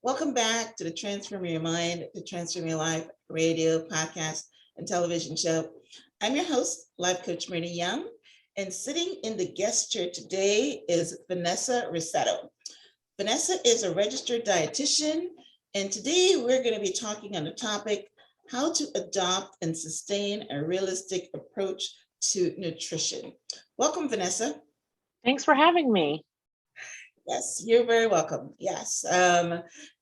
Welcome back to the Transform Your Mind, the Transform Your Life radio, podcast, and television show. I'm your host, Life Coach Marina Young, and sitting in the guest chair today is Vanessa Rissetto. Vanessa is a registered dietitian, and today we're going to be talking on the topic, how to adopt and sustain a realistic approach to nutrition. Welcome, Vanessa. Thanks for having me. Yes, you're very welcome. Yes.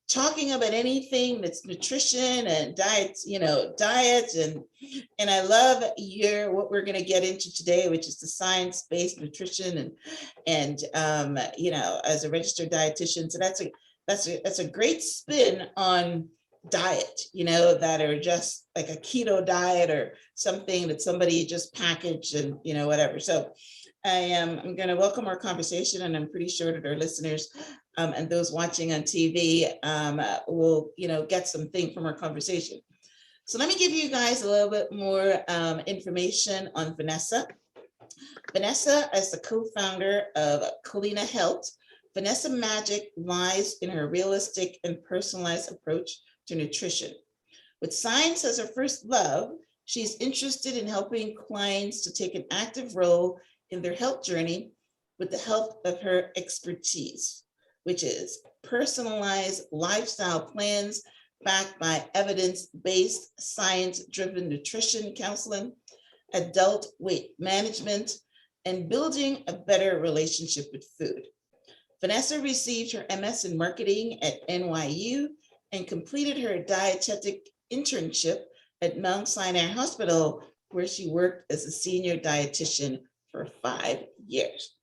Talking about anything that's nutrition and diet, diet, and I love what we're going to get into today, which is the science-based nutrition and as a registered dietitian. So that's a great spin on diet, that are just like a keto diet or something that somebody just packaged and whatever. So I'm going to welcome our conversation, and I'm pretty sure that our listeners and those watching on TV will, get something from our conversation. So let me give you guys a little bit more information on Vanessa. Vanessa is the co-founder of Culina Health. Vanessa magic lies in her realistic and personalized approach to nutrition. With science as her first love, she's interested in helping clients to take an active role in their health journey with the help of her expertise, which is personalized lifestyle plans backed by evidence-based, science-driven nutrition counseling, adult weight management, and building a better relationship with food. Vanessa received her MS in marketing at NYU and completed her dietetic internship at Mount Sinai Hospital, where she worked as a senior dietitian for 5 years.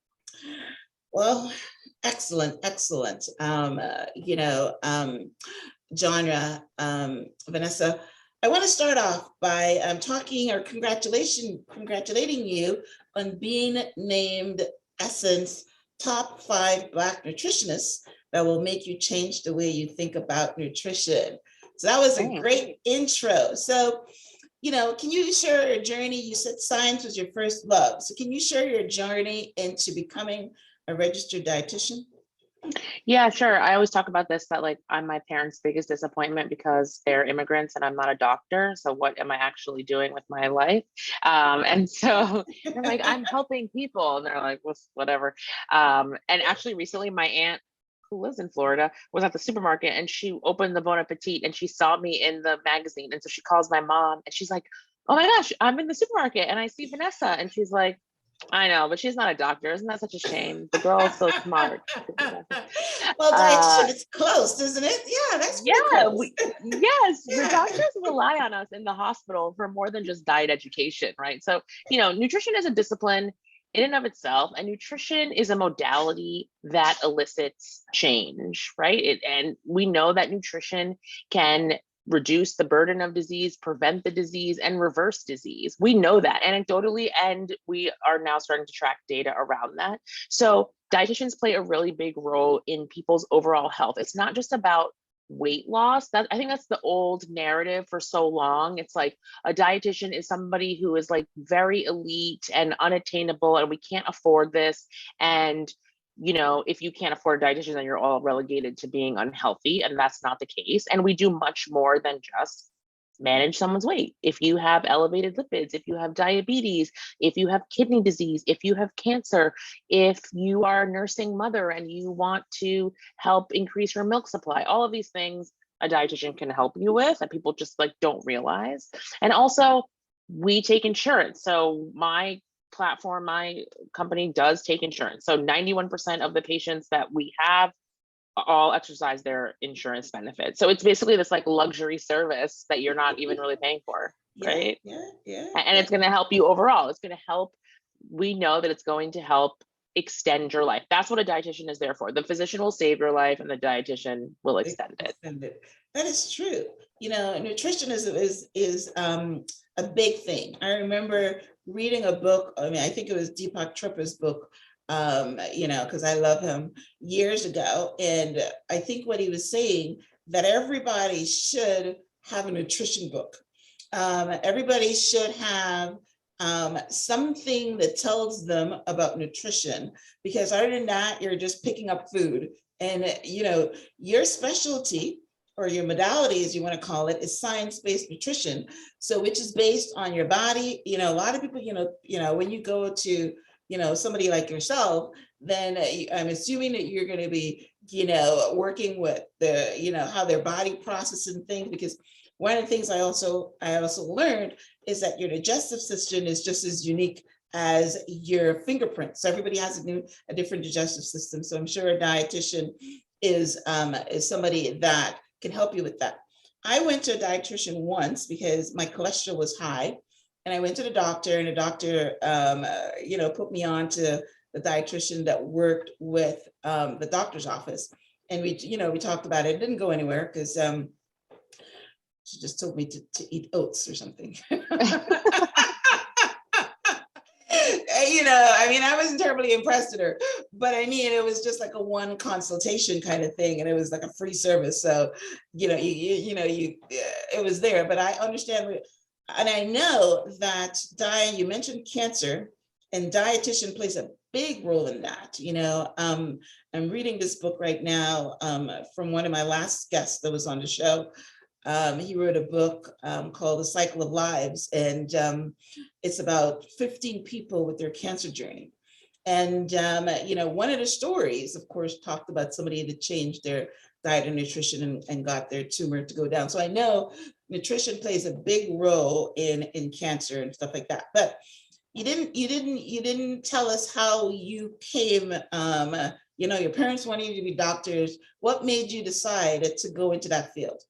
Well, excellent. Genre, Vanessa. I want to start off by congratulating you on being named Essence Top 5 Black Nutritionists that will make you change the way you think about nutrition. So that was a great intro. So, can you share your journey? You said science was your first love. So can you share your journey into becoming a registered dietitian? Yeah, sure. I always talk about this, that I'm my parents' biggest disappointment because they're immigrants and I'm not a doctor. So what am I actually doing with my life? And so I'm like, I'm helping people. And they're like, well, whatever. And actually recently my aunt, who lives in Florida, was at the supermarket and she opened the Bon Appetit and she saw me in the magazine. And so she calls my mom and she's like, oh my gosh, I'm in the supermarket and I see Vanessa. And she's like, I know, but she's not a doctor. Isn't that such a shame? The girl's so smart. Well, dietitian, it's close, isn't it? Yeah, that's close. Yes, the doctors rely on us in the hospital for more than just diet education, right? So, nutrition is a discipline in and of itself, and nutrition is a modality that elicits change, right? And we know that nutrition can reduce the burden of disease, prevent the disease, and reverse disease. We know that anecdotally, and we are now starting to track data around that. So dietitians play a really big role in people's overall health. It's not just about weight loss. I think that's the old narrative for so long. It's like a dietitian is somebody who is very elite and unattainable, and we can't afford this. And if you can't afford a dietitian, then you're all relegated to being unhealthy. And that's not the case. And we do much more than just manage someone's weight. If you have elevated lipids, if you have diabetes, if you have kidney disease, if you have cancer, if you are a nursing mother and you want to help increase your milk supply, all of these things a dietitian can help you with that people just don't realize. And also we take insurance. So my platform, my company does take insurance. So 91% of the patients that we have all exercise their insurance benefits. So it's basically this luxury service that you're not even really paying for, right? Yeah. And it's going to help you overall. It's going to help. We know that it's going to help extend your life. That's what a dietitian is there for. The physician will save your life and the dietitian will extend it. That is true. Nutrition is a big thing. I remember reading a book. I think it was Deepak Chopra's book, because I love him, years ago. And I think what he was saying, that everybody should have a nutrition book. Everybody should have something that tells them about nutrition, because other than that, you're just picking up food. And, your specialty or your modality, as you want to call it, is science-based nutrition. So, which is based on your body. A lot of people, when you go to, somebody like yourself, then I'm assuming that you're going to be, working with the, how their body processes things, because one of the things I also learned is that your digestive system is just as unique as your fingerprints. So everybody has a different digestive system. So I'm sure a dietitian is somebody that can help you with that. I went to a dietitian once because my cholesterol was high, and I went to the doctor, and the doctor, put me on to the dietitian that worked with the doctor's office, and we talked about it. It didn't go anywhere because she just told me to eat oats or something. I wasn't terribly impressed with her, but it was just like a one consultation kind of thing, and it was like a free service. So, it was there. But I understand, and I know that Diane, you mentioned cancer, and dietitian plays a big role in that. I'm reading this book right now from one of my last guests that was on the show. He wrote a book called The Cycle of Lives, and it's about 15 people with their cancer journey. And, one of the stories, of course, talked about somebody that changed their diet and nutrition and got their tumor to go down. So I know nutrition plays a big role in cancer and stuff like that. But you didn't tell us how you came, your parents wanted you to be doctors. What made you decide to go into that field?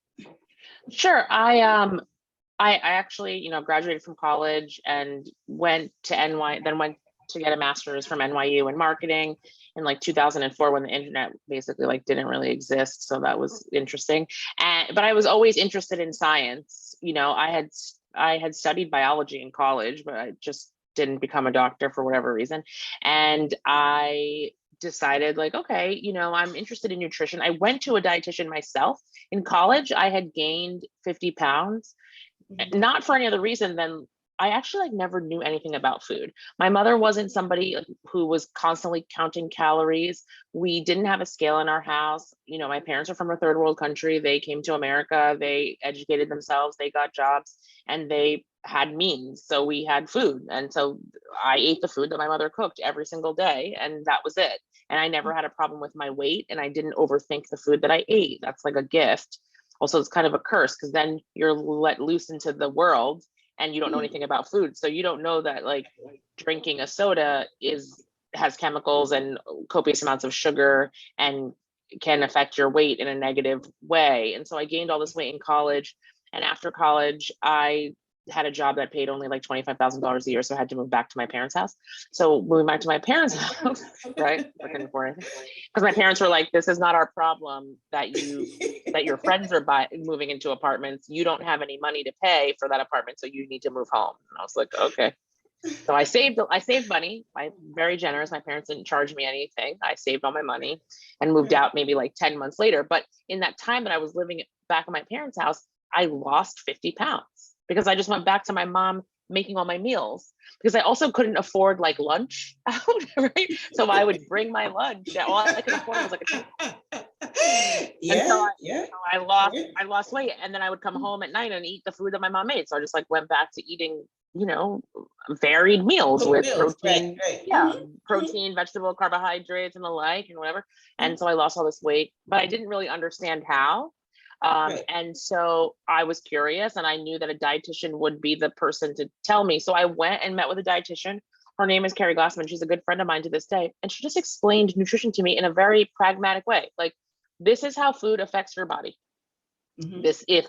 Sure. I actually, graduated from college and went to then went to get a master's from NYU in marketing in like 2004, when the internet basically didn't really exist. So that was interesting. But I was always interested in science. I had studied biology in college, but I just didn't become a doctor for whatever reason. And I decided okay, I'm interested in nutrition. I went to a dietitian myself in college. I had gained 50 pounds, not for any other reason than I actually never knew anything about food. My mother wasn't somebody who was constantly counting calories. We didn't have a scale in our house. My parents are from a third world country. They came to America, they educated themselves, they got jobs, and they had means. So we had food. And so I ate the food that my mother cooked every single day, and that was it. And I never had a problem with my weight, and I didn't overthink the food that I ate. That's like a gift. Also, it's kind of a curse, because then you're let loose into the world and you don't know anything about food. So you don't know that drinking a soda has chemicals and copious amounts of sugar and can affect your weight in a negative way. And so I gained all this weight in college. And after college, I had a job that paid only $25,000 a year. So I had to move back to my parents' house. So moving back to my parents' house, right? Looking for it. Because my parents were like, this is not our problem that your friends are moving into apartments. You don't have any money to pay for that apartment, so you need to move home. And I was like, okay. So I saved money. I'm very generous. My parents didn't charge me anything. I saved all my money and moved out maybe 10 months later. But in that time that I was living back at my parents' house, I lost 50 pounds because I just went back to my mom making all my meals, because I also couldn't afford lunch out, right? So I would bring my lunch. All I could afford was I lost weight, and then I would come home at night and eat the food that my mom made. So I just went back to eating, varied meals with protein, protein, vegetable, carbohydrates, and the like, and whatever. And so I lost all this weight, but I didn't really understand how. And so I was curious, and I knew that a dietitian would be the person to tell me. So I went and met with a dietitian. Her name is Carrie Glassman. She's a good friend of mine to this day. And she just explained nutrition to me in a very pragmatic way. This is how food affects your body. Mm-hmm. If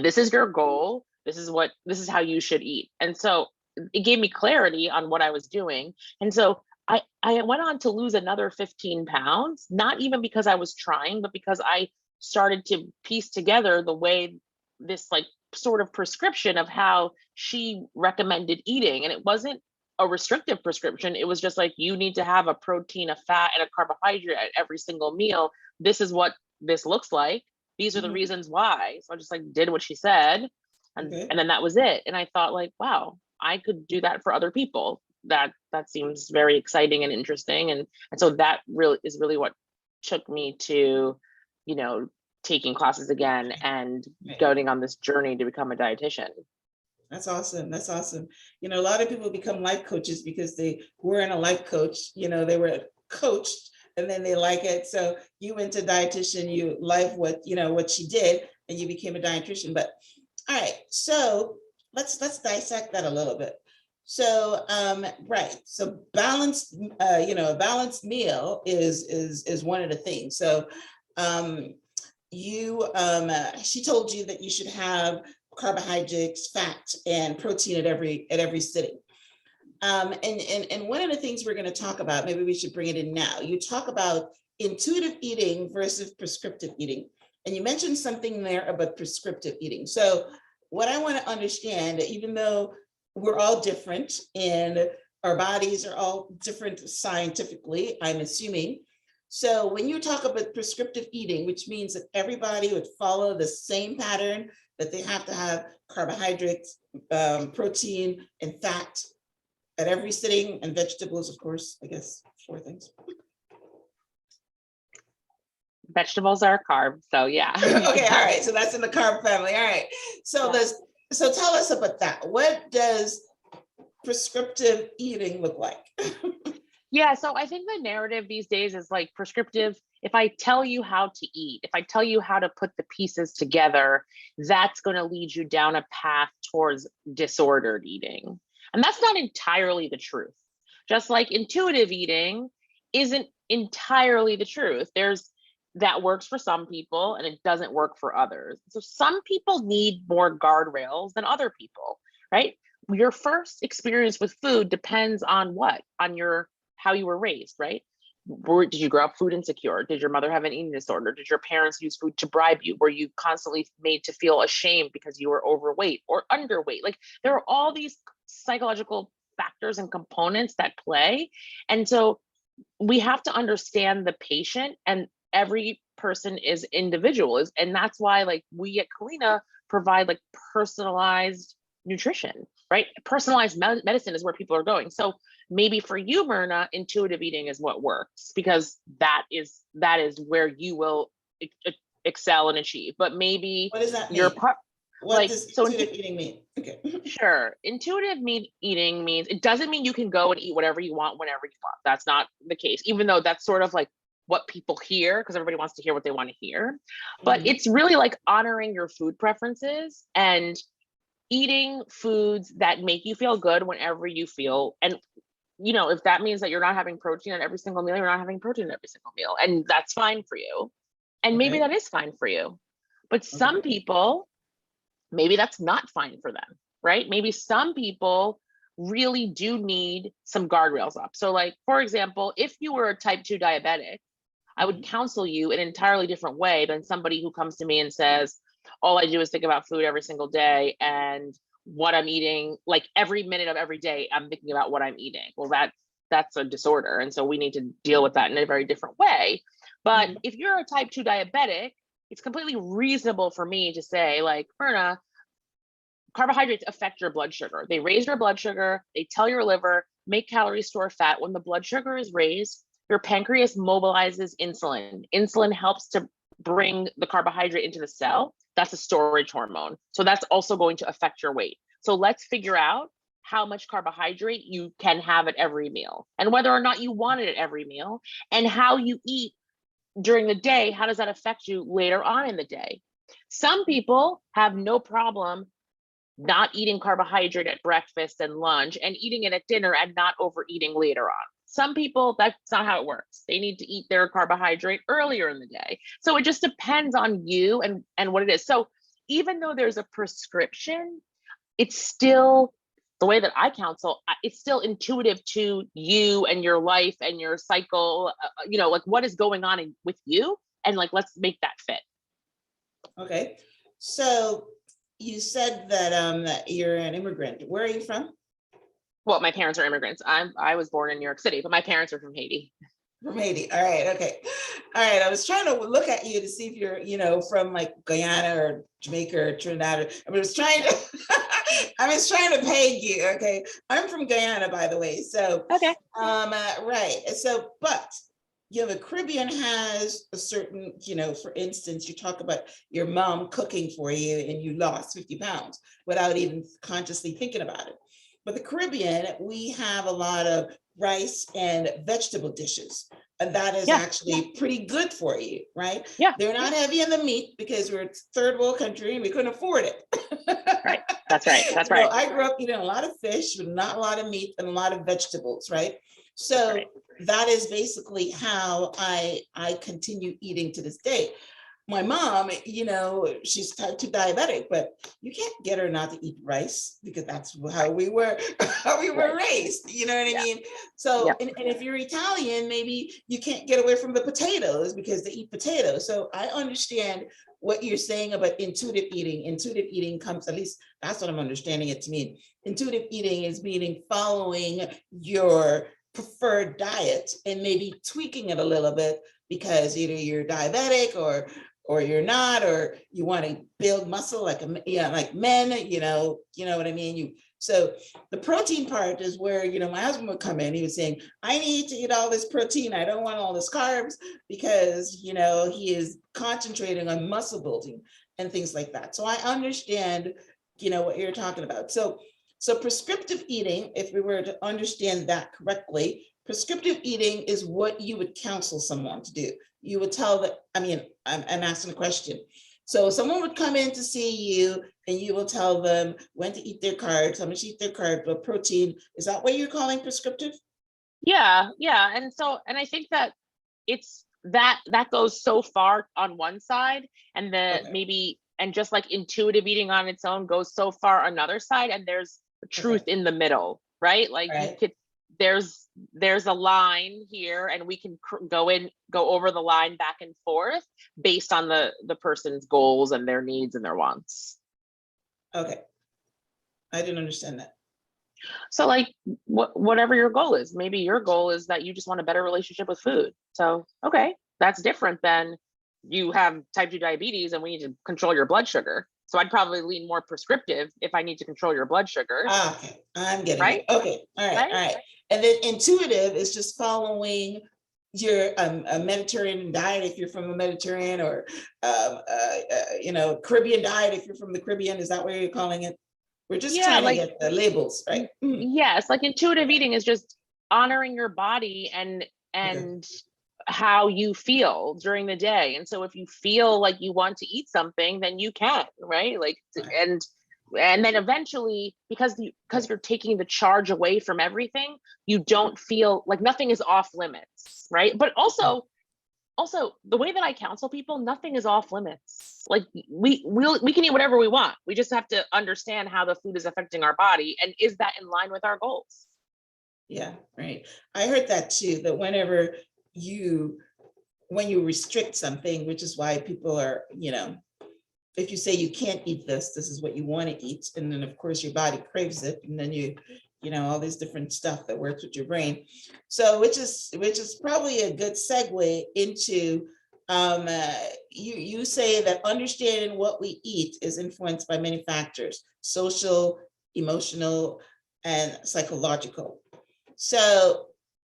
this is your goal, this is how you should eat. And so it gave me clarity on what I was doing. And so I went on to lose another 15 pounds, not even because I was trying, but because I started to piece together the way this sort of prescription of how she recommended eating. And it wasn't a restrictive prescription. It was just you need to have a protein, a fat, and a carbohydrate at every single meal. This is what this looks like. These are the reasons why. So I just did what she said. And then that was it. And I thought wow, I could do that for other people. That seems very exciting and interesting. And so that really is really what took me to, you know, taking classes again and going on this journey to become a dietitian. That's awesome. That's awesome. You know, a lot of people become life coaches because they weren't a life coach. You know, they were coached and then they like it. So you went to dietitian, you like what, you know, what she did, and you became a dietitian. But all right, so let's dissect that a little bit. So right, so balanced, you know, a balanced meal is one of the things. So she told you that you should have carbohydrates, fat, and protein at every sitting. And one of the things we're going to talk about, maybe we should bring it in now. You talk about intuitive eating versus prescriptive eating. And you mentioned something there about prescriptive eating. So what I want to understand, even though we're all different and our bodies are all different scientifically, I'm assuming. So when you talk about prescriptive eating, which means that everybody would follow the same pattern, that they have to have carbohydrates, protein, and fat at every sitting, and vegetables, of course, I guess 4 things. Vegetables are a carb, so yeah. Okay, all right, so that's in the carb family. All right, so so tell us about that. What does prescriptive eating look like? Yeah, so I think the narrative these days is like prescriptive. If I tell you how to eat, if I tell you how to put the pieces together, that's going to lead you down a path towards disordered eating. And that's not entirely the truth. Just like intuitive eating isn't entirely the truth. That works for some people and it doesn't work for others. So some people need more guardrails than other people, right? Your first experience with food depends on what? On how you were raised, right? Did you grow up food insecure? Did your mother have an eating disorder? Did your parents use food to bribe you? Were you constantly made to feel ashamed because you were overweight or underweight? Like there are all these psychological factors and components that play. And so we have to understand the patient, and every person is individual. And that's why like we at Culina provide like personalized nutrition, right? Personalized medicine is where people are going. So maybe for you, Myrna, intuitive eating is what works because that is where you will excel and achieve. But maybe what does that mean? What does intuitive eating mean? Okay. Sure. Intuitive eating means it doesn't mean you can go and eat whatever you want whenever you want. That's not the case, even though that's sort of like what people hear because everybody wants to hear what they want to hear. But it's really like honoring your food preferences and eating foods that make you feel good whenever you feel. And, you know, if that means that you're not having protein at every single meal, you're not having protein at every single meal. And that's fine for you. And maybe that is fine for you. But some people, maybe that's not fine for them, right? Maybe some people really do need some guardrails up. So like, for example, if you were a type 2 diabetic, I would counsel you in an entirely different way than somebody who comes to me and says, all I do is think about food every single day and what I'm eating, like every minute of every day, I'm thinking about what I'm eating. Well, that's a disorder. And so we need to deal with that in a very different way. But if you're a type 2 diabetic, it's completely reasonable for me to say, like, Myrna, carbohydrates affect your blood sugar. They raise your blood sugar. They tell your liver, make calories, store fat. When the blood sugar is raised, your pancreas mobilizes insulin. Insulin helps to bring the carbohydrate into the cell. That's a storage hormone. So that's also going to affect your weight. So let's figure out how much carbohydrate you can have at every meal and whether or not you want it at every meal, and how you eat during the day. How does that affect you later on in the day? Some people have no problem not eating carbohydrate at breakfast and lunch and eating it at dinner and not overeating later on. Some people, that's not how it works. They need to eat their carbohydrate earlier in the day. So it just depends on you and what it is. So even though there's a prescription, it's still, the way that I counsel, it's still intuitive to you and your life and your cycle, you know, like what is going on with you, and like, let's make that fit. Okay. So you said that you're an immigrant. Where are you from? Well, my parents are immigrants. I was born in New York City, but my parents are from Haiti. From Haiti. All right. Okay. All right. I was trying to look at you to see if you're, you know, from like Guyana or Jamaica or Trinidad. I was trying to I was trying to peg you. Okay. I'm from Guyana, by the way. So, Okay. right. So, but the Caribbean has a certain, for instance, you talk about your mom cooking for you and you lost 50 pounds without even consciously thinking about it. But the Caribbean, we have a lot of rice and vegetable dishes. And that is actually pretty good for you, right? Yeah. They're not heavy in the meat because we're a third world country and we couldn't afford it. Right. That's right. That's right. I grew up eating a lot of fish, but not a lot of meat and a lot of vegetables, right? So that is basically how I continue eating to this day. My mom, she's type 2 diabetic, but you can't get her not to eat rice because that's how we were raised. You know what I mean? So, and if you're Italian, maybe you can't get away from the potatoes because they eat potatoes. So I understand what you're saying about intuitive eating. Intuitive eating comes, at least that's what I'm understanding it to mean. Intuitive eating is meaning following your preferred diet and maybe tweaking it a little bit because either you're diabetic or you're not, or you want to build muscle like men, you know what I mean? So the protein part is where, my husband would come in, he was saying, I need to eat all this protein. I don't want all this carbs because, he is concentrating on muscle building and things like that. So I understand, what you're talking about. So prescriptive eating, if we were to understand that correctly, prescriptive eating is what you would counsel someone to do. You would tell that, I'm asking a question. So someone would come in to see you and you will tell them when to eat their carbs, how much to eat their carbs, but protein. Is that what you're calling prescriptive? Yeah. And I think that it's that goes so far on one side, and maybe, and just like intuitive eating on its own goes so far on another side, and there's truth in the middle, right? Like you could, there's a line here, and we can go over the line back and forth based on the person's goals and their needs and their wants. Okay. I didn't understand that. So like whatever your goal is, maybe your goal is that you just want a better relationship with food. So, okay, that's different than you have type 2 diabetes and we need to control your blood sugar. So I'd probably lean more prescriptive if I need to control your blood sugar. Okay, I'm getting it. Okay, all right. And then intuitive is just following your a Mediterranean diet if you're from a Mediterranean, or Caribbean diet if you're from the Caribbean. Is that what you're calling it? We're just trying to get the labels right. Yes, like intuitive eating is just honoring your body and how you feel during the day. And so if you feel like you want to eat something, then you can, right? Like, and then eventually, because you're taking the charge away from everything, you don't feel like nothing is off limits, right? But also the way that I counsel people, nothing is off limits. Like we can eat whatever we want. We just have to understand how the food is affecting our body, and is that in line with our goals? Yeah, right. I heard that too, that when you restrict something, which is why people are, if you say you can't eat this is what you want to eat. And then of course your body craves it. And then all this different stuff that works with your brain. So which is probably a good segue into, you say that understanding what we eat is influenced by many factors: social, emotional, and psychological. So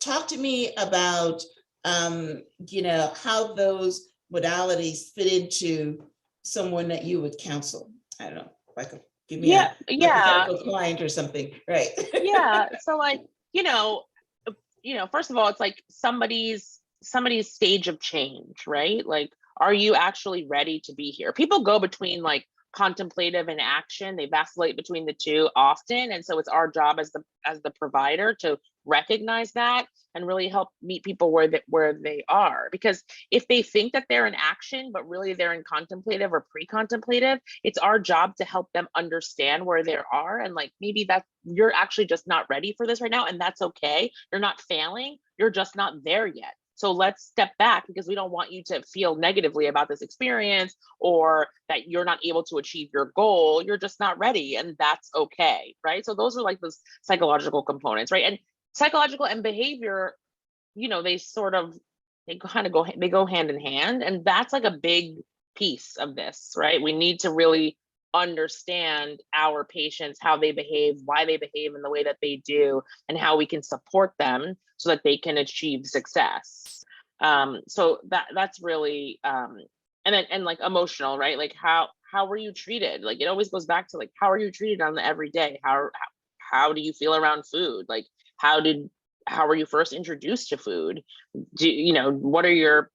talk to me about, how those modalities fit into someone that you would counsel. I don't know, like give me a hypothetical client or something, right? Yeah. So like, first of all, it's like somebody's stage of change, right? Like, are you actually ready to be here? People go between like contemplative and action. They vacillate between the two often. And so it's our job as the provider to recognize that and really help meet people where they are. Because if they think that they're in action, but really they're in contemplative or pre-contemplative, it's our job to help them understand where they are. And like, maybe that you're actually just not ready for this right now. And that's okay. You're not failing. You're just not there yet. So let's step back, because we don't want you to feel negatively about this experience or that you're not able to achieve your goal. You're just not ready, and that's okay, right? So those are like those psychological components, right? And psychological and behavior, they go hand in hand, and that's like a big piece of this, right? We need to really understand our patients, how they behave, why they behave in the way that they do, and how we can support them so that they can achieve success. So that's really, and like emotional, right? Like how were you treated? Like it always goes back to like, how are you treated on the everyday? How do you feel around food? Like how were you first introduced to food? What are your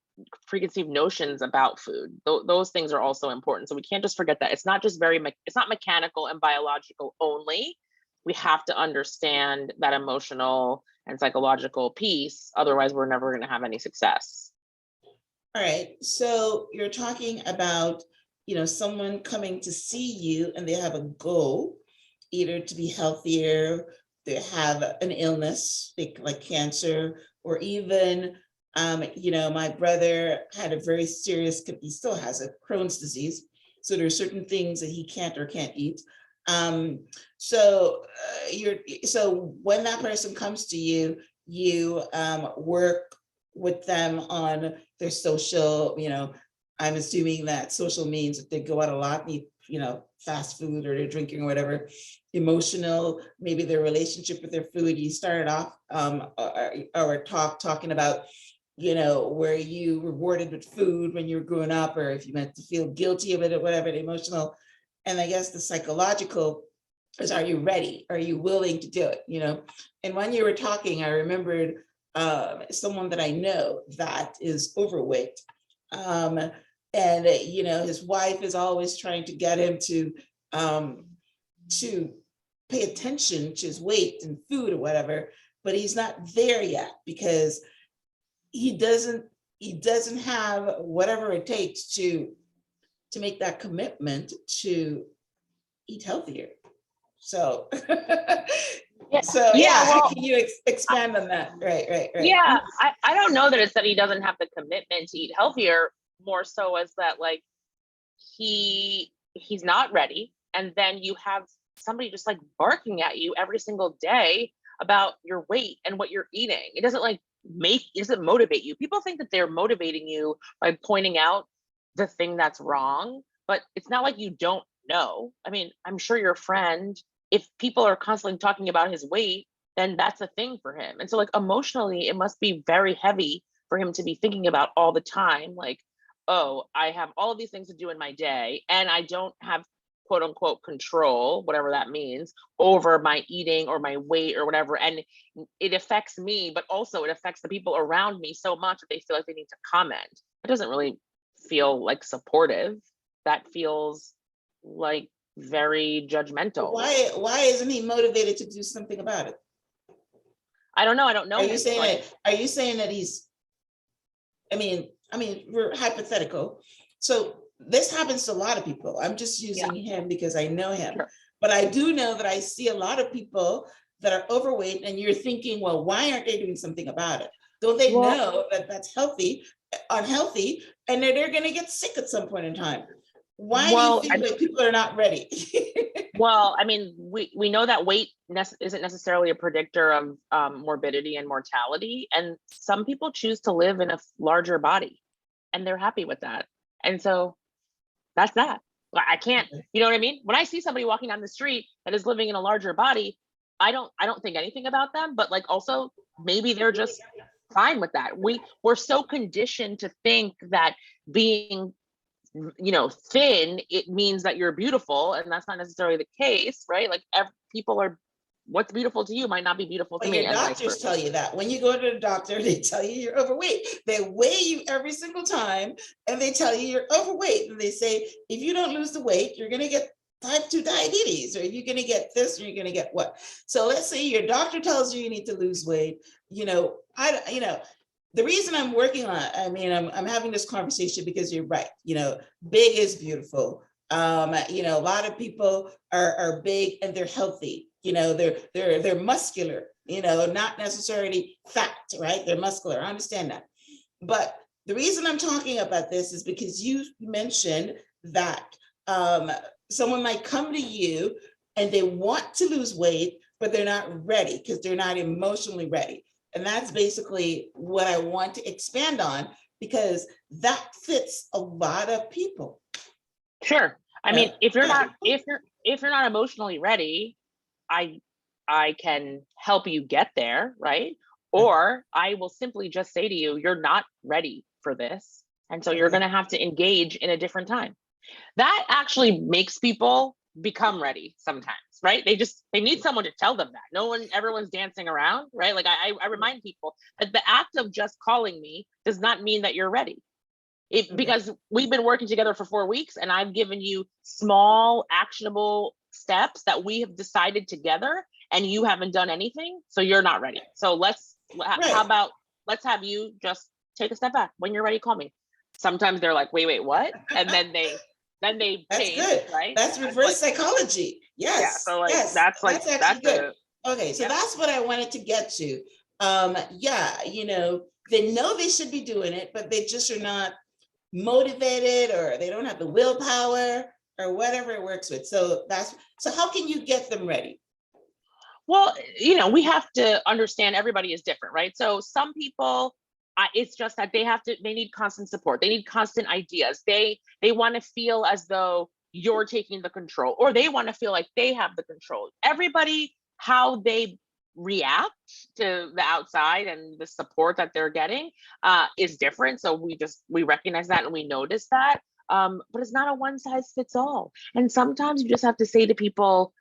preconceived notions about food? Those things are also important. So we can't just forget that it's not just it's not mechanical and biological only. We have to understand that emotional and psychological piece. Otherwise, we're never going to have any success. All right. So you're talking about, someone coming to see you and they have a goal, either to be healthier, they have an illness like cancer, or even, my brother had a very serious, he still has a Crohn's disease. So there are certain things that he can't eat. So when that person comes to you, you work with them on their social, I'm assuming that social means that they go out a lot and eat, fast food, or they're drinking or whatever. Emotional, maybe their relationship with their food. You started off our talking about, where you rewarded with food when you were growing up, or if you meant to feel guilty of it or whatever, the emotional. And I guess the psychological is, are you ready? Are you willing to do it? And when you were talking, I remembered someone that I know that is overweight. And his wife is always trying to get him to pay attention to his weight and food or whatever, but he's not there yet because he doesn't have whatever it takes to make that commitment to eat healthier. So well, can you expand on that? Right. Yeah, I don't know that it's that he doesn't have the commitment to eat healthier, more so as that like he's not ready, and then you have somebody just like barking at you every single day about your weight and what you're eating. It doesn't motivate you. People think that they're motivating you by pointing out the thing that's wrong, but it's not like you don't know. I mean, I'm sure your friend, if people are constantly talking about his weight, then that's a thing for him. And so like emotionally, it must be very heavy for him to be thinking about all the time, like, oh, I have all of these things to do in my day, and I don't have quote unquote control, whatever that means, over my eating or my weight or whatever. And it affects me, but also it affects the people around me so much that they feel like they need to comment. It doesn't really feel like supportive. That feels like very judgmental. Why isn't he motivated to do something about it? I don't know. I don't know. Are you saying that he's, I mean, we're hypothetical. So this happens to a lot of people. I'm just using him because I know him. Sure. But I do know that I see a lot of people that are overweight, and you're thinking, well, why aren't they doing something about it? Don't they know that that's unhealthy, and they're going to get sick at some point in time? Why do you think that people are not ready? Well, I mean, we know that weight isn't necessarily a predictor of morbidity and mortality. And some people choose to live in a larger body and they're happy with that. And so that's that. I can't, you know what I mean? When I see somebody walking down the street that is living in a larger body, I don't think anything about them, but like also maybe they're just fine with that. We're so conditioned to think that being thin, it means that you're beautiful, and that's not necessarily the case, right? Like people are, what's beautiful to you might not be beautiful to me. Your doctors tell you that. When you go to the doctor, they tell you you're overweight. They weigh you every single time and they tell you you're overweight. And they say, if you don't lose the weight, you're going to get type 2 diabetes, or you're going to get this, or you're going to get what. So let's say your doctor tells you need to lose weight. The reason I'm working on it, I'm having this conversation because you're right. Big is beautiful. A lot of people are big and they're healthy. They're muscular, not necessarily fat, right? They're muscular. I understand that. But the reason I'm talking about this is because you mentioned that someone might come to you and they want to lose weight, but they're not ready because they're not emotionally ready. And that's basically what I want to expand on, because that fits a lot of people. Sure. I mean, if you're not emotionally ready, I can help you get there, right? Or I will simply just say to you, you're not ready for this. And so you're going to have to engage in a different time. That actually makes people become ready sometimes, right? They need someone to tell them that. Everyone's dancing around, right? Like I remind people that the act of just calling me does not mean that you're ready. Because we've been working together for 4 weeks and I've given you small actionable steps that we have decided together and you haven't done anything, so you're not ready. So how about let's have you just take a step back. When you're ready, call me. Sometimes they're like, wait, what? And then they That's change, good. right? That's reverse psychology. Yes. Yeah. So that's actually good. Okay, so yeah. that's what I wanted to get to. They know they should be doing it, but they just are not motivated, or they don't have the willpower, or whatever it works with. So how can you get them ready? Well, we have to understand everybody is different, right? So some people, it's just that they need constant support. They need constant ideas. They want to feel as though you're taking the control, or they want to feel like they have the control. Everybody, how they react to the outside and the support that they're getting is different. So we recognize that and we notice that. But it's not a one size fits all. And sometimes you just have to say to people,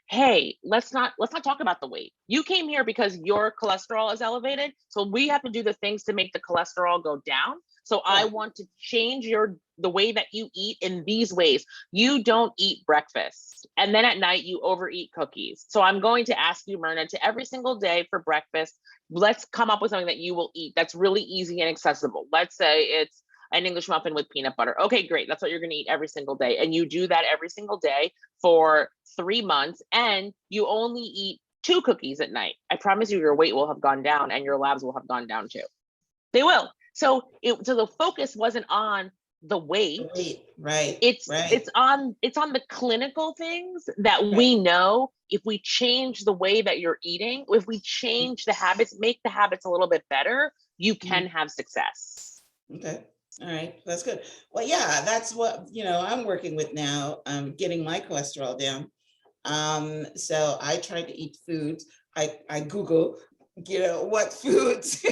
hey, let's not talk about the weight. You came here because your cholesterol is elevated. So we have to do the things to make the cholesterol go down. So I want to change the way that you eat in these ways. You don't eat breakfast, and then at night you overeat cookies. So I'm going to ask you, Myrna, to every single day for breakfast, let's come up with something that you will eat that's really easy and accessible. Let's say it's an English muffin with peanut butter. Okay, great. That's what you're going to eat every single day. And you do that every single day for 3 months, and you only eat 2 cookies at night. I promise you your weight will have gone down and your labs will have gone down too. They will. So the focus wasn't on the weight. Right. It's on the clinical things that we know if we change the way that you're eating, if we change the habits, make the habits a little bit better, you can have success. Okay. All right. That's good. Well, yeah, that's what, I'm working with now, getting my cholesterol down. So I try to eat foods. I Google, what foods,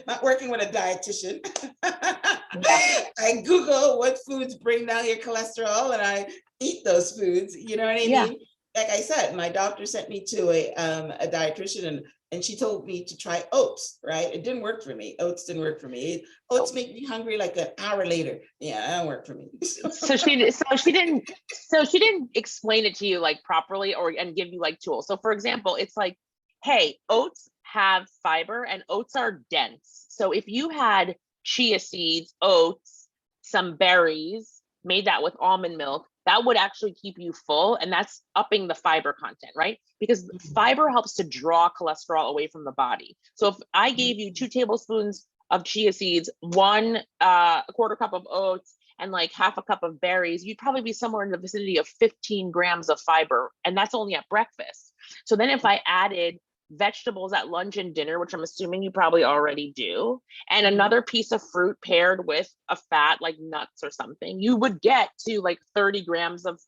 not working with a dietitian. I Google what foods bring down your cholesterol and I eat those foods. You know what I mean? Like I said, my doctor sent me to a dietitian and she told me to try oats, right? It didn't work for me. Oats didn't work for me. Oats make me hungry like an hour later. Yeah, that don't work for me. So she didn't explain it to you like properly and give you like tools. So for example, it's like, hey, oats have fiber and oats are dense. So if you had chia seeds, oats, some berries, made that with almond milk, that would actually keep you full, and that's upping the fiber content, right? Because fiber helps to draw cholesterol away from the body. So if I gave you 2 tablespoons of chia seeds, a quarter cup of oats, and like half a cup of berries, you'd probably be somewhere in the vicinity of 15 grams of fiber, and that's only at breakfast. So then if I added vegetables at lunch and dinner, which I'm assuming you probably already do, and another piece of fruit paired with a fat like nuts or something, you would get to like 30 grams of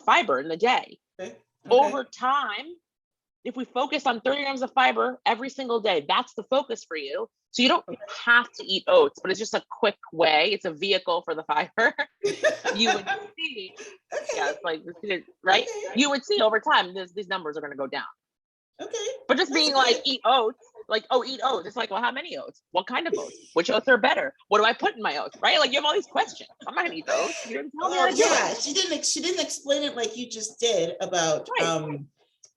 fiber in the day. Okay. Over time, if we focus on 30 grams of fiber every single day, that's the focus for you. So you don't have to eat oats, but it's just a quick way. It's a vehicle for the fiber. You would see, it's like, right? You would see over time, these numbers are going to go down. Okay. But just being like, eat oats, like, oh, eat oats. It's like, well, how many oats? What kind of oats? Which oats are better? What do I put in my oats? Right? Like you have all these questions. I'm not gonna eat those. You didn't tell me how to do it. She didn't explain it like you just did about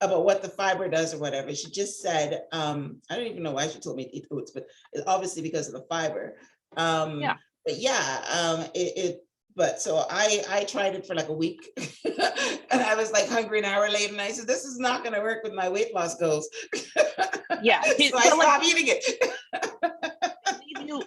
what the fiber does or whatever. She just said, I don't even know why she told me to eat oats, but it's obviously because of the fiber. But so I tried it for like a week and I was like hungry an hour later and I said, this is not going to work with my weight loss goals. Yeah. So I stopped eating it.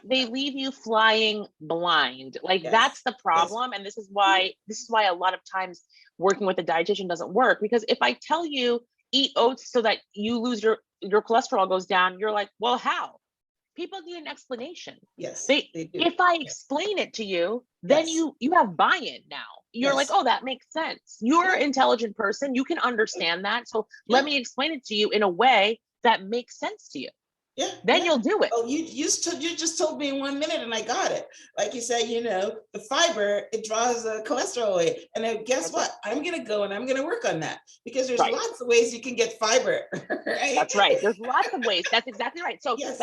They leave you flying blind. Like that's the problem. And this is why a lot of times working with a dietitian doesn't work, because if I tell you eat oats so that you lose your cholesterol goes down, you're like, well, how? People need an explanation. Yes, they do. If I explain it to you, then you have buy-in now. you're like, Yes. oh, that makes sense. You're an Yeah. intelligent person. You can understand that. So let Yeah. me explain it to you in a way that makes sense to you. Yeah. Then Yeah. you'll do it. Oh, you just told me in 1 minute and I got it. Like you said, the fiber, it draws the cholesterol away. And then guess That's what? I'm going to go and I'm going to work on that because there's right. lots of ways you can get fiber, right? That's right. There's lots of ways. That's exactly right. So Yes.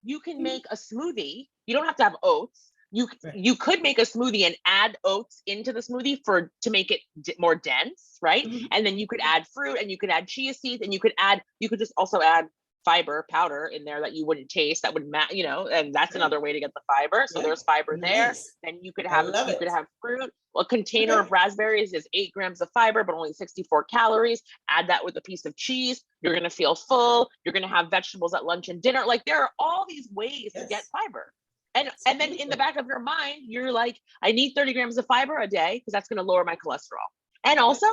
you can Mhm. make a smoothie. You don't have to have oats. Right. You could make a smoothie and add oats into the smoothie to make it more dense, right? Mhm. And then you could add fruit and you could add chia seeds and you could just also add fiber powder in there that you wouldn't taste, that would and that's Right. another way to get the fiber. So Yeah. there's fiber there. Nice. Then I love you it. could have fruit. A container Okay. of raspberries is 8 grams of fiber, but only 64 calories. Add that with a piece of cheese. You're going to feel full. You're going to have vegetables at lunch and dinner. Like, there are all these ways to get Yes. fiber. And It's then in the beautiful. back of your mind, you're like, I need 30 grams of fiber a day because that's going to lower my cholesterol. And Yes. also,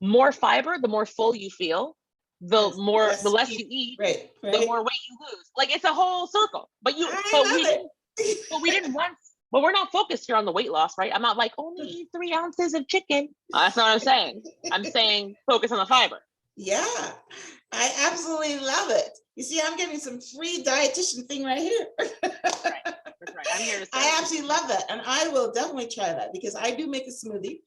more fiber, the more full you feel, Yes. the Less less you cheap. eat, Right. the Right. more weight you lose. Like, it's a whole circle. But I love we didn't want. But we're not focused here on the weight loss, right? I'm not like, only it. eat 3 ounces of chicken. That's not what I'm saying. I'm saying focus on the fiber. Yeah, I absolutely love it. You see, I'm getting some free dietitian thing right here. That's right. That's right. I'm here to I say. absolutely love that. And I will definitely try that because I do make a smoothie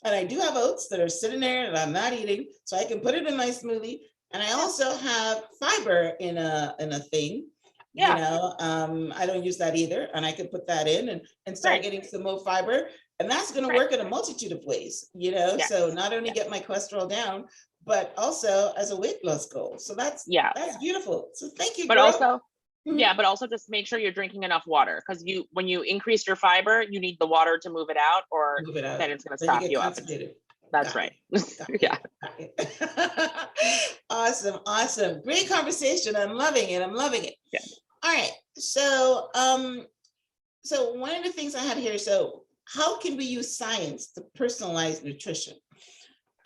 and I do have oats that are sitting there and I'm not eating. So I can put it in my smoothie. And I also have fiber in a thing. Yeah. I don't use that either. And I can put that in and start Right. getting some more fiber. And that's going to Right. work in a multitude of ways, Yes. so not only Yes. get my cholesterol down, but also as a weight loss goal. So that's beautiful. So thank you, But girl. also, Mhm. but also just make sure you're drinking enough water, because when you increase your fiber, you need the water to move it out, or Move it out. then it's going to Then you stop get you up. constipated. That's Got right. it. Got Yeah. it. Got it. Awesome. Awesome. Great conversation. I'm loving it. I'm loving it. Yeah. All right. So one of the things I have here, so how can we use science to personalize nutrition?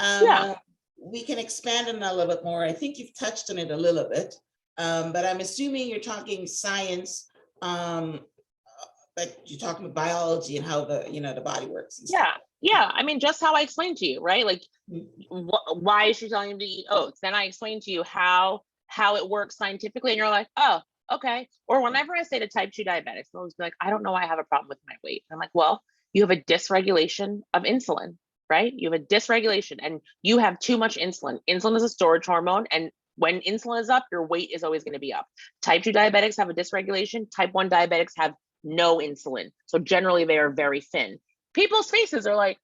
Yeah. We can expand on that a little bit more. I think you've touched on it a little bit, but I'm assuming you're talking science, like you're talking biology and how the body works and stuff. Yeah. Yeah. I mean, just how I explained to you, right? Like, Mhm. why is she telling you to eat oats? Then I explained to you how it works scientifically, and you're like, oh, okay. Or whenever I say to type 2 diabetics, they'll be like, I don't know why I have a problem with my weight. And I'm like, well, you have a dysregulation of insulin, right? You have a dysregulation and you have too much insulin. Insulin is a storage hormone, and when insulin is up, your weight is always going to be up. Type 2 diabetics have a dysregulation. Type 1 diabetics have no insulin. So generally they are very thin. People's faces are like,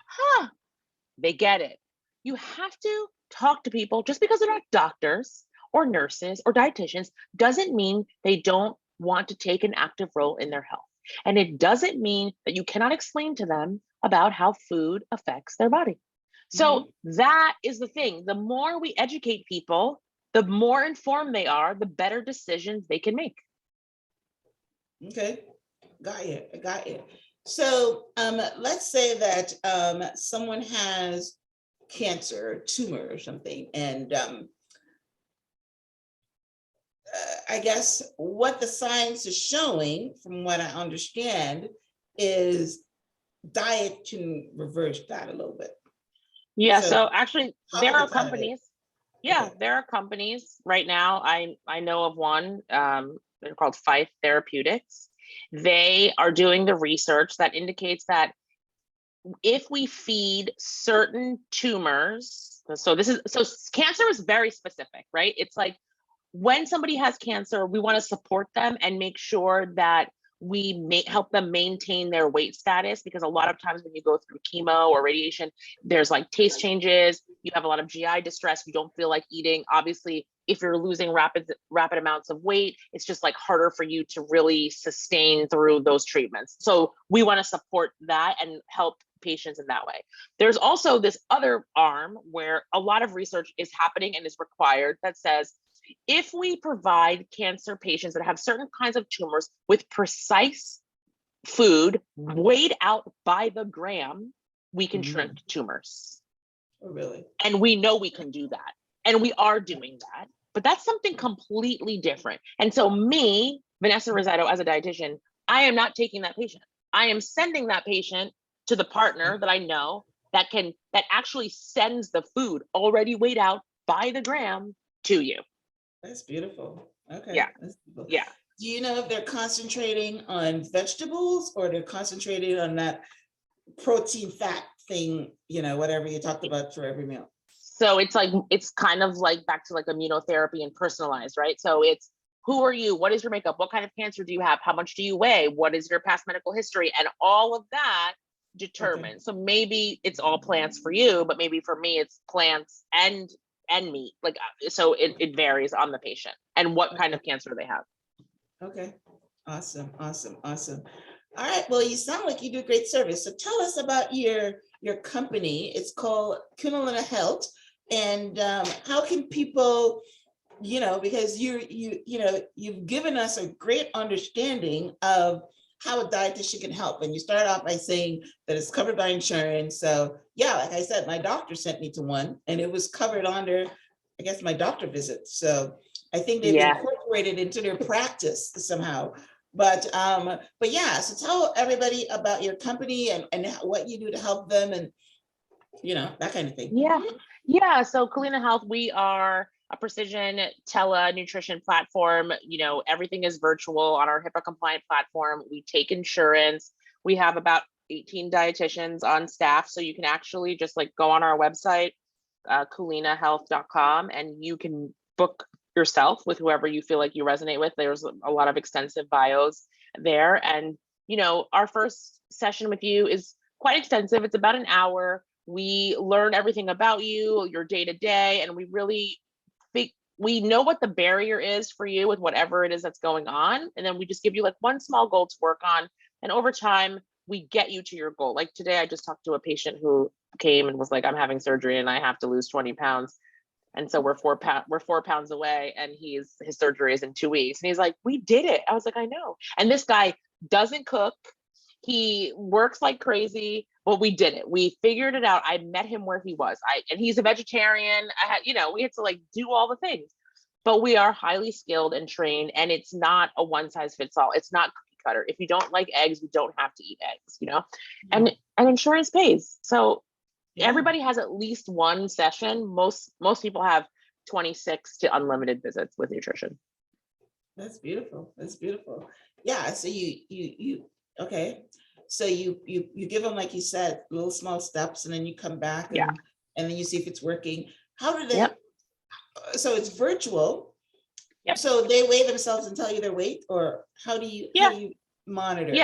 huh, they get it. You have to talk to people. Just because they're not doctors or nurses or dietitians doesn't mean they don't want to take an active role in their health. And it doesn't mean that you cannot explain to them about how food affects their body. So that is the thing. The more we educate people, the more informed they are, the better decisions they can make. Okay, got you. I got you. So let's say that someone has cancer, or tumor, or something, and I guess what the science is showing, from what I understand, is diet can reverse that a little bit. Yeah, So so actually talk there about are that a bit. companies. Yeah, Okay. there are companies right now. I know of one. They're called Fife Therapeutics. They are doing the research that indicates that if we feed certain tumors, so cancer is very specific, right? It's like, when somebody has cancer, we want to support them and make sure that we help them maintain their weight status, because a lot of times when you go through chemo or radiation, there's like taste changes, you have a lot of GI distress, you don't feel like eating. Obviously, if you're losing rapid amounts of weight, it's just like harder for you to really sustain through those treatments. So we want to support that and help patients in that way. There's also this other arm where a lot of research is happening and is required that says, if we provide cancer patients that have certain kinds of tumors with precise food weighed out by the gram, we can shrink tumors. Oh, really? And we know we can do that. And we are doing that. But that's something completely different. And so me, Vanessa Rissetto, as a dietitian, I am not taking that patient. I am sending that patient to the partner that I know that actually sends the food already weighed out by the gram to you. That's beautiful. Okay. Yeah. That's beautiful. Yeah. Do you know if they're concentrating on vegetables or they're concentrating on that protein fat thing, whatever you talked about for every meal? So it's kind of like back to like immunotherapy and personalized, right? So it's, who are you? What is your makeup? What kind of cancer do you have? How much do you weigh? What is your past medical history? And all of that determines. So maybe it's all plants for you, but maybe for me it's plants and meat. Like, so it varies on the patient and what kind of cancer they have. Okay. Awesome. Awesome. Awesome. All right. Well, you sound like you do great service. So tell us about your company. It's called Culina Health. And how can people, because you've given us a great understanding of how a dietitian can help. And you start off by saying that it's covered by insurance. So yeah, like I said, my doctor sent me to one and it was covered under, I guess, my doctor visit. So I think they've incorporated into their practice somehow. But yeah, so tell everybody about your company and what you do to help them and, that kind of thing. Yeah. So Culina Health, we are a precision tele-nutrition platform. Everything is virtual on our HIPAA compliant platform. We take insurance. We have about 18 dietitians on staff. So you can actually just like go on our website, culinahealth.com, and you can book yourself with whoever you feel like you resonate with. There's a lot of extensive bios there. And, our first session with you is quite extensive. It's about an hour. We learn everything about you, your day to day, and we really we know what the barrier is for you with whatever it is that's going on. And then we just give you like one small goal to work on. And over time, we get you to your goal. Like today, I just talked to a patient who came and was like, I'm having surgery and I have to lose 20 pounds. And so we're 4 pounds away and his surgery is in 2 weeks. And he's like, we did it. I was like, I know. And this guy doesn't cook. He works like crazy, but we did it. We figured it out. I met him where he was. And he's a vegetarian. We had to like do all the things, but we are highly skilled and trained, and it's not a one size fits all. It's not cookie cutter. If you don't like eggs, you don't have to eat eggs, and insurance pays. So everybody has at least one session. Most people have 26 to unlimited visits with nutrition. That's beautiful. That's beautiful. Yeah. So you okay. So you give them, like you said, little small steps, and then you come back and then you see if it's working. How do they? So it's virtual. So they weigh themselves and tell you their weight, or how do you monitor?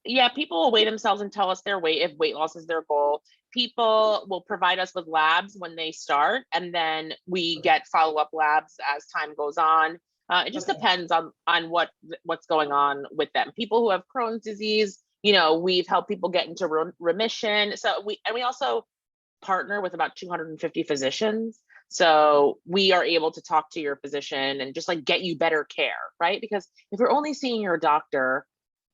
Yeah. People will weigh themselves and tell us their weight if weight loss is their goal. People will provide us with labs when they start, and then we get follow-up labs as time goes on. It just depends on what's going on with them. People who have Crohn's disease, we've helped people get into remission. So we also partner with about 250 physicians. So we are able to talk to your physician and just like get you better care, right? Because if you're only seeing your doctor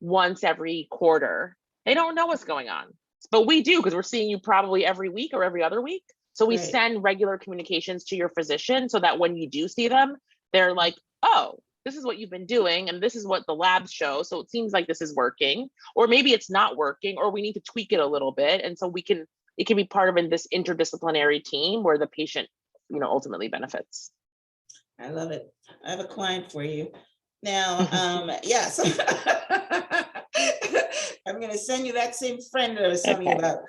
once every quarter, they don't know what's going on. But we do, because we're seeing you probably every week or every other week. So we send regular communications to your physician so that when you do see them, they're like, oh, this is what you've been doing and this is what the labs show. So it seems like this is working, or maybe it's not working, or we need to tweak it a little bit. And so it can be part of this interdisciplinary team where the patient, ultimately benefits. I love it. I have a client for you. Now, yes. I'm going to send you that same friend that I was telling you about.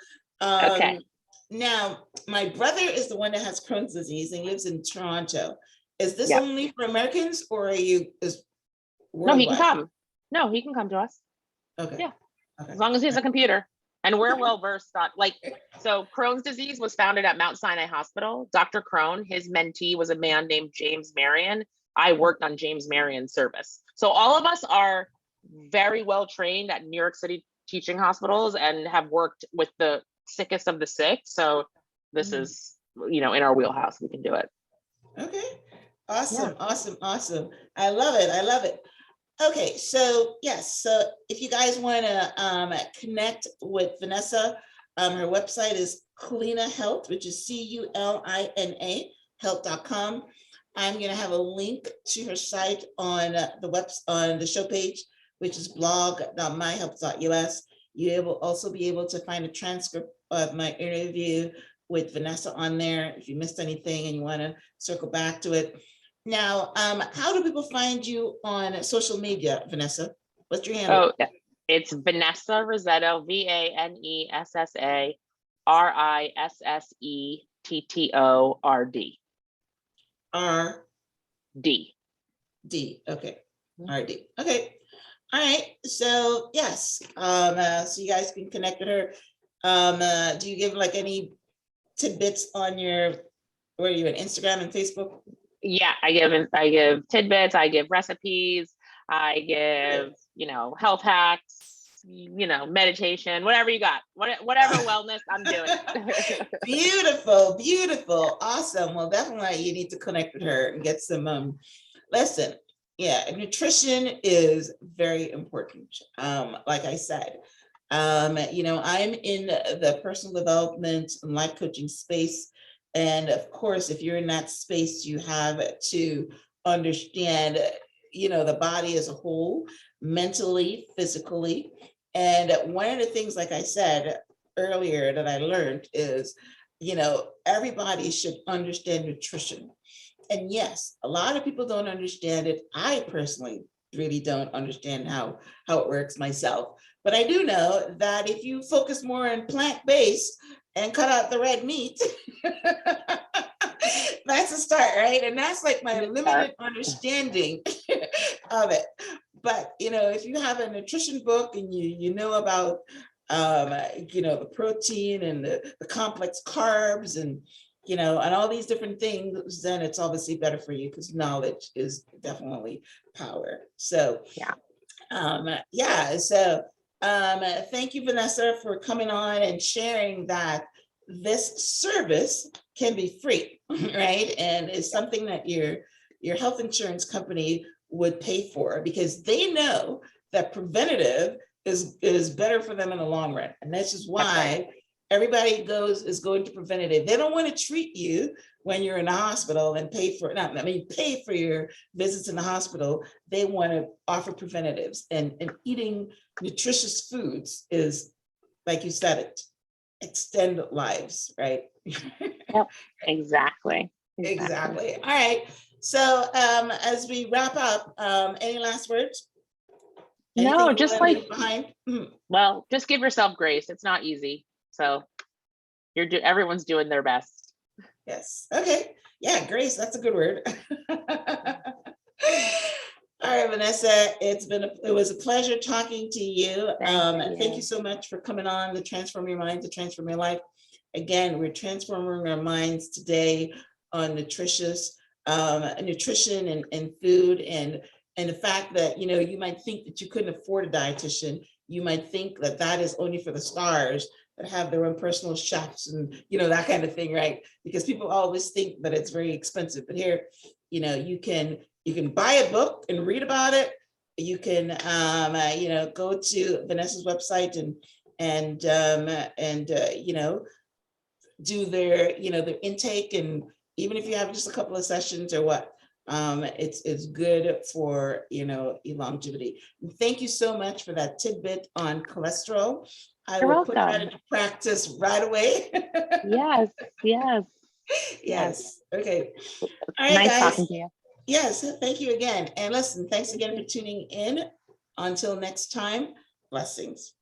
Now, my brother is the one that has Crohn's disease and lives in Toronto. Is this only for Americans, or are you No, he can come. No, he can come to us. Okay. Yeah. Okay. As long as he has a computer. And we're well versed on, so Crohn's disease was founded at Mount Sinai Hospital. Dr. Crohn, his mentee was a man named James Marion. I worked on James Marion's service. So all of us are very well trained at New York City teaching hospitals and have worked with the sickest of the sick. So this is, in our wheelhouse. We can do it. Okay. Awesome. Awesome. I love it. Okay, so yes, so if you guys want to connect with Vanessa, her website is Culina Health, which is CULINA health.com. I'm going to have a link to her site on the show page, which is blog.myhealth.us. You will also be able to find a transcript of my interview with Vanessa on there if you missed anything and you want to circle back to it. Now, how do people find you on social media, Vanessa? What's your handle? Oh, it's Vanessa Rissetto, VANESSA RISSETTORD. RD. Okay. RD. Okay. All right. So yes. So you guys can connect with her. Do you give like any tidbits on your, where are you on Instagram and Facebook? Yeah, I give tidbits, I give recipes, I give, health hacks, meditation, whatever you got, whatever wellness I'm doing. Beautiful, beautiful, awesome. Well, definitely you need to connect with her and get some listen. Yeah, nutrition is very important. Like I said, I'm in the personal development and life coaching space. And of course, if you're in that space, you have to understand, the body as a whole, mentally, physically. And one of the things, like I said earlier, that I learned is, everybody should understand nutrition. And yes, a lot of people don't understand it. I personally really don't understand how it works myself. But I do know that if you focus more on plant-based and cut out the red meat, that's a start, right? And that's like my limited understanding of it. But, if you have a nutrition book and you know about, the protein and the complex carbs and, and all these different things, then it's obviously better for you because knowledge is definitely power. So, So, thank you, Vanessa, for coming on and sharing that this service can be free, right? And it's something that your health insurance company would pay for because they know that preventative is better for them in the long run. And that's just why everybody is going to preventative. They don't want to treat you when you're in the hospital and pay for your visits in the hospital. They want to offer preventatives, and eating nutritious foods is, like you said, it extend lives, right? Yep, exactly. All right. So as we wrap up, any last words? Anything No, just like behind? Well, just give yourself grace. It's not easy. So everyone's doing their best. Yes. Okay. Yeah, grace. That's a good word. All right, Vanessa, it was a pleasure talking to you. Thank you so much for coming on the Transform Your Mind to Transform Your Life. Again, we're transforming our minds today on nutrition and food, and the fact that you might think that you couldn't afford a dietitian. You might think that that is only for the stars that have their own personal chefs and that kind of thing, right? Because people always think that it's very expensive, but here, you can buy a book and read about it. You can go to Vanessa's website and do their their intake, and even if you have just a couple of sessions or what, it's good for longevity. Thank you so much for that tidbit on cholesterol. I will put that into practice right away. Yes. Okay. All right, nice guys. Talking to you. Yes, thank you again. And listen, thanks again for tuning in. Until next time, blessings.